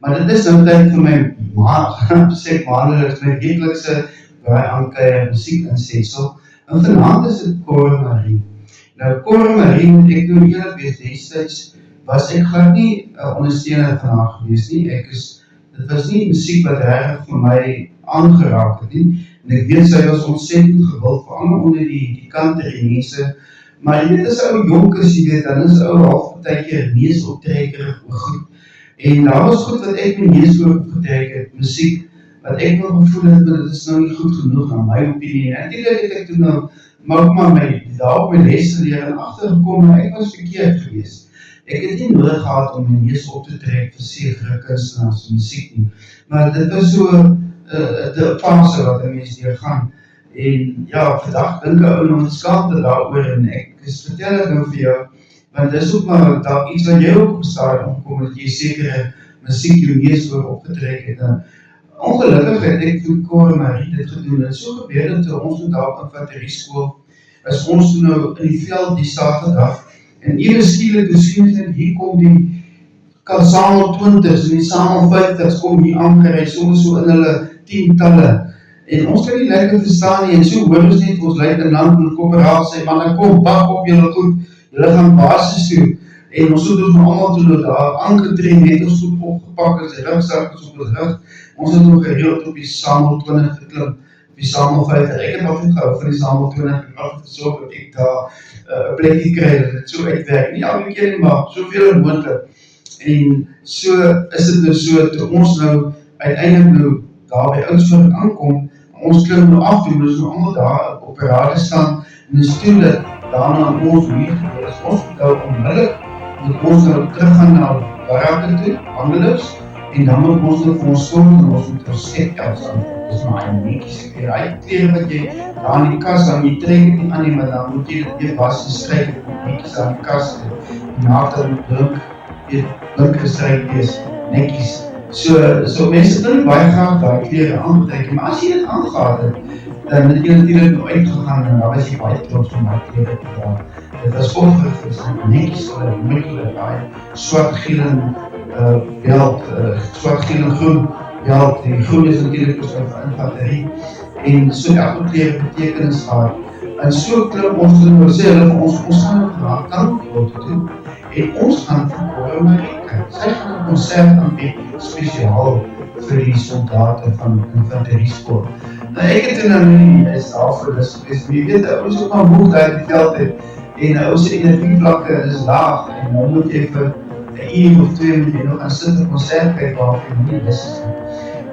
Maar dit is nou tyd vir my maandeliks, my weeklikse braai-aankuier musiek insetsel. En vanaand is dit Cora Marie. Nou, Cora Marie, moet ek nou eerlik wees, destyds was ek glad nie ondersteuner van haar gewees nie. Dit was nie musiek wat regtig vir my aangeraak het nie. En ek weet, sy was ontsettend gewild, veral onder die kanterie-mense. Maar jy weet, as ou jonkers, jy weet, dan is ou half partykeer neus optrekker oor goed. En daar was goed wat ek my neus oor opgetrek het, musiek, wat ek nog gevoel het, maar dit is nou nie goed genoeg aan my opinie. En natuurlijk het ek toen nou, maar daar op my les geleer en achtergekom, maar ek was verkeerd geweest. Ek het nie nodig gehad om my neus op te trek vir sekere kunstenaars musiek nie. Maar dit was so de fase wat die mens deurgaan. En ja, vandag dink ek ou nog skaamte daaroor en ek vertel het nou vir jou, want dis ook maar daar iets wat jy ook op stadium omkom, dat jy sekere musiek jou neus oor opgetrek het. En ongelukkig het ek toe Cora Marie dit gedoen, en so gebeur het toe ons toen daar op infanterieskool, is ons toen nou in die veld die Saterdag, en ewe skielik toe sien ek, hier kom die Samel 20's en die Samel 50's kom hier aangereid, soms so in hulle 10-talle, en ons kan nie lekker verstaan nie, en so hoor ons net ons luitenant en kooperaal sê, man, kom, bak op julle goed, julle gaan basis toe, en ons het ons allemaal toe daar aangetreden, net ons goed opgepak, en sy rugzak is op ons rug, ons het nog gereeld op die Samel 20 geklim, op die Samel 50, ek het altijd gehou van die Samel 20, en altijd gesorg dat ek daar een plekje krijg, dat het so uitwerk, nie elke keer nie, maar soveel moontlik. En so is dit nou so, toe ons nou uiteindelik nou daar by Oudtshoorn aankom, ons klim nou af, en ons nou allemaal daar op parade staan, en is toe dat daarna aan ons hier gebeur is, ons moet nou onmiddellik, moet ons nou teruggaan na barakke toe, Angelus, en dan moet ons nou vir ons sorg, en ons moet ons skepkels aan, dis maar een netjies, die kleren wat jy daar in die kas, dan jy trek het nie aan nie, maar dan moet jy dit weer was en stryk, netjies aan die kas, en naakte moet blink gestryk wees, netjies. So mense wil nie baie graag daar kleren aangetrekken, maar as jy dit aangaat het, dan het jy natuurlijk nou uitgegaan, en dan was jy baie trots om my kleren te dra. Dit was opgericht, netjies, moeilijk, swart, geel en belt, swart, geel en groen belt, die groen is natuurlijk dus van infanterie, en so elke kleren betekenis gehad. En so klim ons toen we sê, hulle vir ons gaan ook graag kampgrote doen, en ons gaan vir Cora Marie kyk. Sy gaan een concert aanbied, spesiaal vir die soldaten van infanterieskool. Nou ek het toen nou nie is daarvoor dis geweest, maar jy weet, ons ook maar moed uit die veld het, en ons energievlakke is laag, en nou moet jy vir een uur of 2 moet jy nog aan sit en concert kyk, waarop jy nie lis is.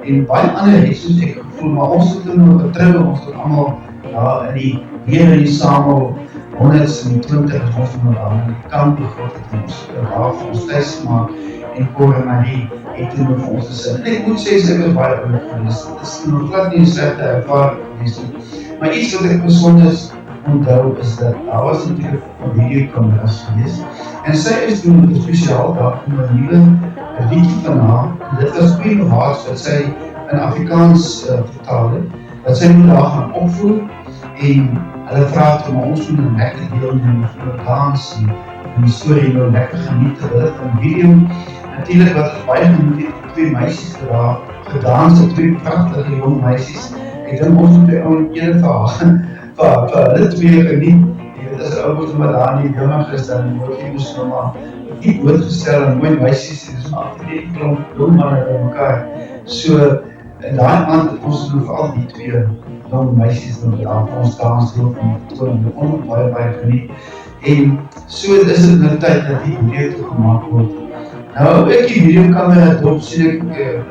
En baie ander het soos ek gevoel, maar ons het toen nog getrouwe, ons het allemaal ja, in die Samel 100's en 20's ons nog aan die kant begroot het ons waar vir ons thuis gemaakt en Cora Marie het toen nog vir ons gesin. En ek moet sê, sy was baie oorlik geweest. Het is nog glad nie 'n slegte ervaring geweest. Maar iets wat ek besonder onthou is dat daar was natuurlijk een videokamera's geweest. En sy is toen met een speciaal dag om een nieuwe liedje van haar, en dit was goeie bewaars wat sy in Afrikaans vertaal het, wat sy moet daar gaan opvoer, en hulle vraag toe, maar ons moet een lekker deel neem, vir dans, en die story nou lekker geniet, terwyl van video, natuurlijk wat het baie geniet het, 2 meisies daar gedans, 2 prachtige jong meisies, ek dink ons moet die ouwe ene vir hulle 2 geniet, jy weet, as die ouwe moet maar daar nie jonger is, dan word jy moest nou maar nie blootgestel en mooi meisies, dis maar af die klomp jong manne by mekaar, so, en daar aan het ons doen vir al die 2 jong meisies dan daar vir ons dansloop en toon en baie geniet. En so is dit nou tyd dat die video toegemaak word. Nou ek die videokamera dop, sien ek,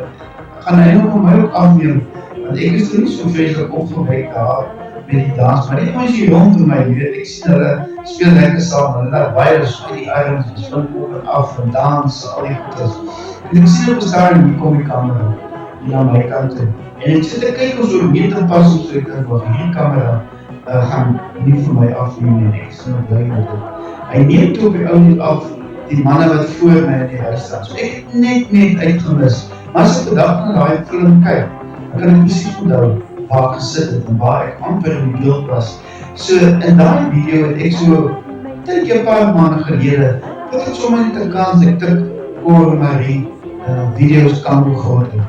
gaan hy nog van my ook afneem, want ek is toen nie so vreselik opgewek daar met die dans, maar die mens hier rondom my, weet, ek sien hulle speel lekker saam, hulle daar baie so die arms, die swink op en af, en dans, al die goedes. En ek sien op die stadium, hier kom die kamera, hier aan my kant toe. En ek sit te kyk of so meter pas op so ek dink, wat hierdie kamera gaan nie vir my afneem en ek is nou blij met dit. Hy neem toe op die oude af die manne wat voor my in die huis staan. So ek het net uitgemis. Maar as ek gedag na die film kyk, dan kan ek precies onthou waar ek gesit het en waar ek amper in die beeld was. So in die video het ek so, dink jy 'n paar maande gelede, ek het sommer net 'n kans, ek tik Cora Marie video's kan begroot het.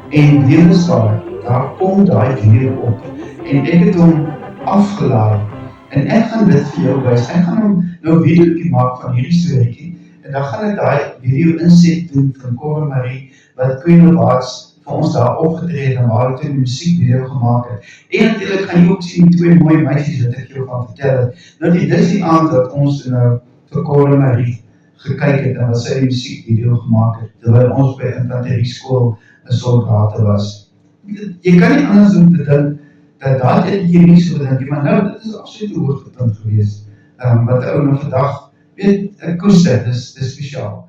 En weliswaar, daar kom daai video op. En ek het hom afgelaai. En ek gaan dit vir jou wys. Ek gaan hom nou 'n videoetjie maak van hierdie storieetjie. En dan gaan ek daai video inset doen van Cora Marie, wat Queen of Hearts vir ons daar opgetree het en waar het 'n musiekvideo gemaak het. En natuurlik gaan jy ook sien die twee mooi meisies wat ek jou gaan vertel het. Nou dis die aand dat ons nou vir Cora Marie gekyk het en wat sy die musiekvideo gemaak het, terwyl ons by infanterieskool 'n soldate was. Jy kan nie anders om te dink dat daai het jy nie so gedink nie, maar nou, dit is absoluut 'n hoogtepunt gewees, wat ou nou vandag, weet, koester, dis spesiaal.